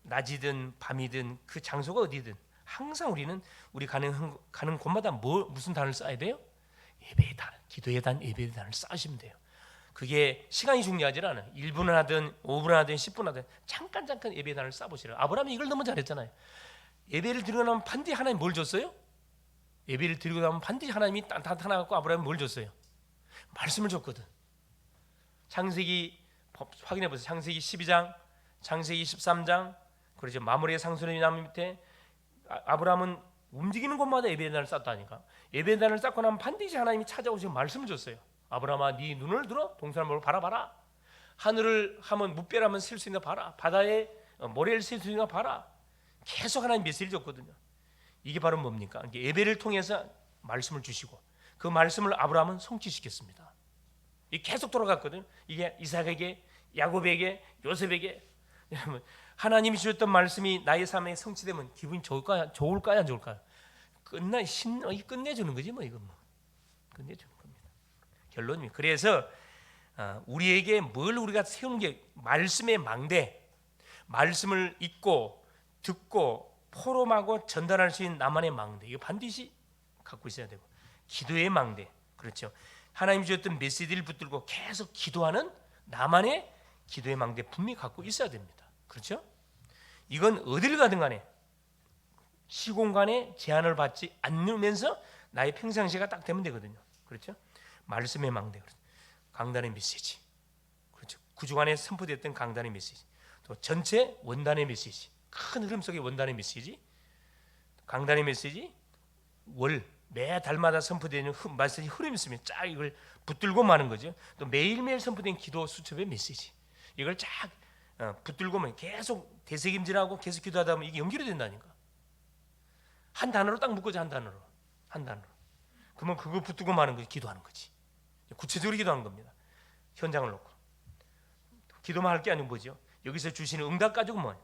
낮이든 밤이든 그 장소가 어디든 항상 우리는 우리 가는 곳마다 무슨 단을 쌓아야 돼요? 예배의 단, 기도의 단, 예배의 단을 쌓으시면 돼요. 그게 시간이 중요하지 않아요. 1분을 하든 5분을 하든 10분 하든 잠깐 예배의 단을 쌓아보시라. 아브라함이 이걸 너무 잘했잖아요. 예배를 드리고 나면 반드시 하나님 뭘 줬어요? 예배를 드리고 나면 반드시 하나님이 나타나갖고 아브라함이 뭘 줬어요? 말씀을 줬거든. 창세기 확인해 보세요. 창세기 12장, 창세기 13장, 그렇죠. 마무리의 상수리 나무 밑에 아브라함은 움직이는 곳마다 예배의 단을 쌓았다니까. 예배의 단을 쌓고 나면 반드시 하나님이 찾아오시고 말씀을 줬어요. 아브라함아, 네 눈을 들어 동산을 바라봐라. 하늘을 하면 무별 셀 수 있나 봐라. 바다에 모래를 셀 수 있나 봐라. 계속 하나님 메시지를 줬거든요. 이게 바로 뭡니까? 예배를 통해서 말씀을 주시고 그 말씀을 아브라함은 성취시켰습니다. 이게 계속 돌아갔거든요. 이게 이삭에게, 야곱에게, 요셉에게. 여러분, 하나님이 주셨던 말씀이 나의 삶에 성취되면 기분이 좋을까요? 안 좋을까요? 끝내주는 거지 뭐. 이건 뭐 끝내주는 겁니다. 결론입니다. 그래서 우리에게 뭘 우리가 세우는 게 말씀의 망대, 말씀을 읽고 듣고 포럼하고 전달할 수 있는 나만의 망대, 이거 반드시 갖고 있어야 되고, 기도의 망대, 그렇죠. 하나님 주셨던 메시지를 붙들고 계속 기도하는 나만의 기도의 망대 분명히 갖고 있어야 됩니다. 그렇죠? 이건 어디를 가든 간에 시공간에 제한을 받지 않으면서 나의 평상시가 딱 되면 되거든요. 그렇죠? 말씀의 망대, 그렇죠. 강단의 메시지, 그렇죠. 그 주간에 선포됐던 강단의 메시지, 또 전체 원단의 메시지, 큰 흐름 속의 원단의 메시지, 강단의 메시지, 매 달마다 선포되는 메시지 흐름이 있으면 쫙 이걸 붙들고 마는 거죠. 또 매일매일 선포된 기도 수첩의 메시지, 이걸 쫙 붙들고만 계속 되새김질하고 계속 기도하다 보면 이게 연결이 된다니까. 한 단어로 딱 묶어져. 한 단어로. 그러면 그거 붙들고 마는 거지. 기도하는 거지. 구체적으로 기도하는 겁니다. 현장을 놓고 기도만 할 게 아니고 뭐죠? 여기서 주시는 응답 가지고 뭐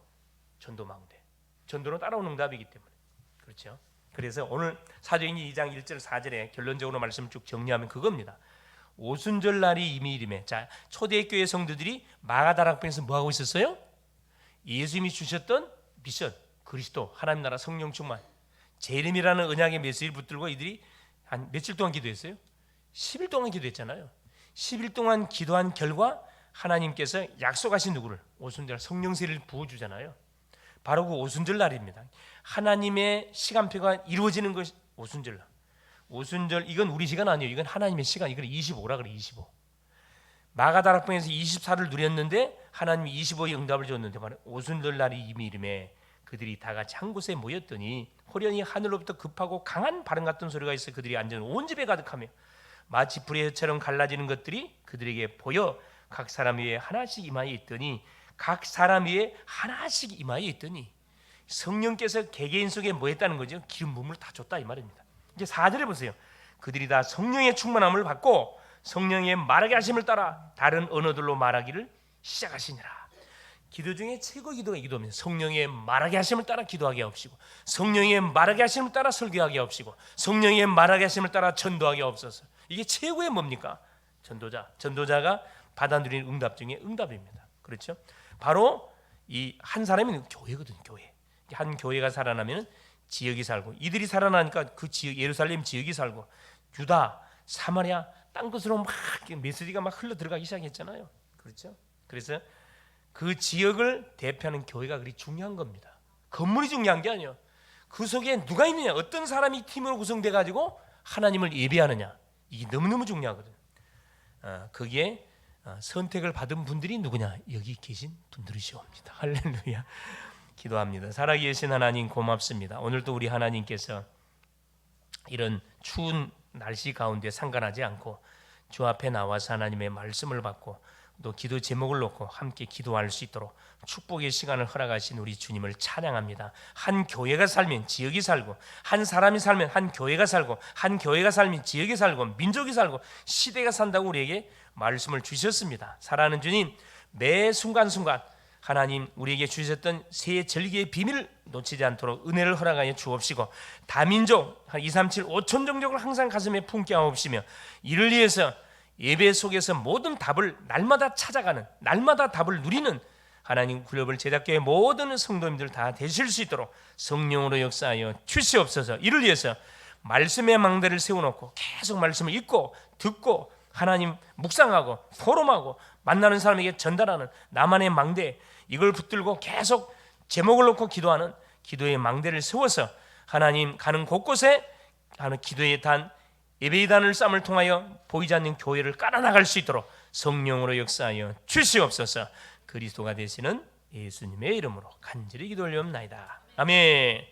전도망대. 전도는 따라오는 응답이기 때문에. 그렇죠? 그래서 오늘 사도행전 2장 1절 4절에 결론적으로 말씀을 쭉 정리하면 그겁니다. 오순절 날이 이미 이름에, 자, 초대교회 성도들이 마가다락방에서 뭐 하고 있었어요? 예수님이 주셨던 미션, 그리스도, 하나님 나라, 성령 충만, 재림이라는 언약의 메시지를 붙들고 이들이 한 며칠 동안 기도했어요? 10일 동안 기도했잖아요. 10일 동안 기도한 결과 하나님께서 약속하신 누구를? 오순절 성령 세례를 부어주잖아요. 바로 그 오순절 날입니다. 하나님의 시간표가 이루어지는 것이 오순절 날. 오순절, 이건 우리 시간 아니에요. 이건 하나님의 시간. 이걸 25라 그래. 25. 마가다락방에서 24를 누렸는데 하나님이 25의 응답을 줬는데 바로 오순절 날이 이미 이름에 그들이 다 같이 한 곳에 모였더니 호련히 하늘로부터 급하고 강한 바람 같은 소리가 있어 그들이 앉은 온 집에 가득하며 마치 불의 혀처럼 갈라지는 것들이 그들에게 보여 각 사람 위에 하나씩 이마에 있더니 성령께서 개개인 속에 뭐 했다는 거죠? 기름 부음을 다 줬다 이 말입니다. 이제 4절에 보세요. 그들이 다 성령의 충만함을 받고 성령의 말하게 하심을 따라 다른 언어들로 말하기를 시작하시니라. 기도 중에 최고 기도가 이 기도입니다. 성령의 말하게 하심을 따라 기도하게 하옵시고, 성령의 말하게 하심을 따라 설교하게 하옵시고, 성령의 말하게 하심을 따라 전도하게 하옵소서. 이게 최고의 뭡니까? 전도자가 받아 누리는 응답 중에 응답입니다. 그렇죠? 바로 이 한 사람이 교회거든요. 교회. 한 교회가 살아나면 지역이 살고, 이들이 살아나니까 그 지역, 예루살렘 지역이 살고, 유다, 사마리아 땅 끝으로 막 메시지가 막 흘러 들어가기 시작했잖아요. 그렇죠? 그래서 그 지역을 대표하는 교회가 그리 중요한 겁니다. 건물이 중요한 게 아니에요. 그 속에 누가 있느냐, 어떤 사람이 팀으로 구성돼 가지고 하나님을 예배하느냐, 이게 너무너무 중요하거든요. 거기에 선택을 받은 분들이 누구냐? 여기 계신 분들이시옵니다. 할렐루야. 기도합니다. 살아계신 하나님 고맙습니다. 오늘도 우리 하나님께서 이런 추운 날씨 가운데 상관하지 않고 주 앞에 나와서 하나님의 말씀을 받고 또 기도 제목을 놓고 함께 기도할 수 있도록 축복의 시간을 허락하신 우리 주님을 찬양합니다. 한 교회가 살면 지역이 살고, 한 사람이 살면 한 교회가 살고, 한 교회가 살면 지역이 살고, 민족이 살고, 시대가 산다고 우리에게 말씀을 주셨습니다. 사랑하는 주님, 매 순간순간 하나님 우리에게 주셨던 새 절기의 비밀을 놓치지 않도록 은혜를 허락하여 주옵시고, 다민족 한 2, 3, 7, 5천 종족을 항상 가슴에 품게 하옵시며, 이를 위해서 예배 속에서 모든 답을 날마다 찾아가는, 날마다 답을 누리는 하나님 글로벌 제작교회 모든 성도님들 다 되실 수 있도록 성령으로 역사하여 주시옵소서. 이를 위해서 말씀의 망대를 세워놓고 계속 말씀을 읽고 듣고 하나님 묵상하고 포럼하고 만나는 사람에게 전달하는 나만의 망대, 이걸 붙들고 계속 제목을 놓고 기도하는 기도의 망대를 세워서 하나님 가는 곳곳에 하는 기도의 단, 예배의 단을 쌈을 통하여 보이지 않는 교회를 깔아나갈 수 있도록 성령으로 역사하여 주시옵소서. 그리스도가 되시는 예수님의 이름으로 간절히 기도 올리옵나이다. 아멘.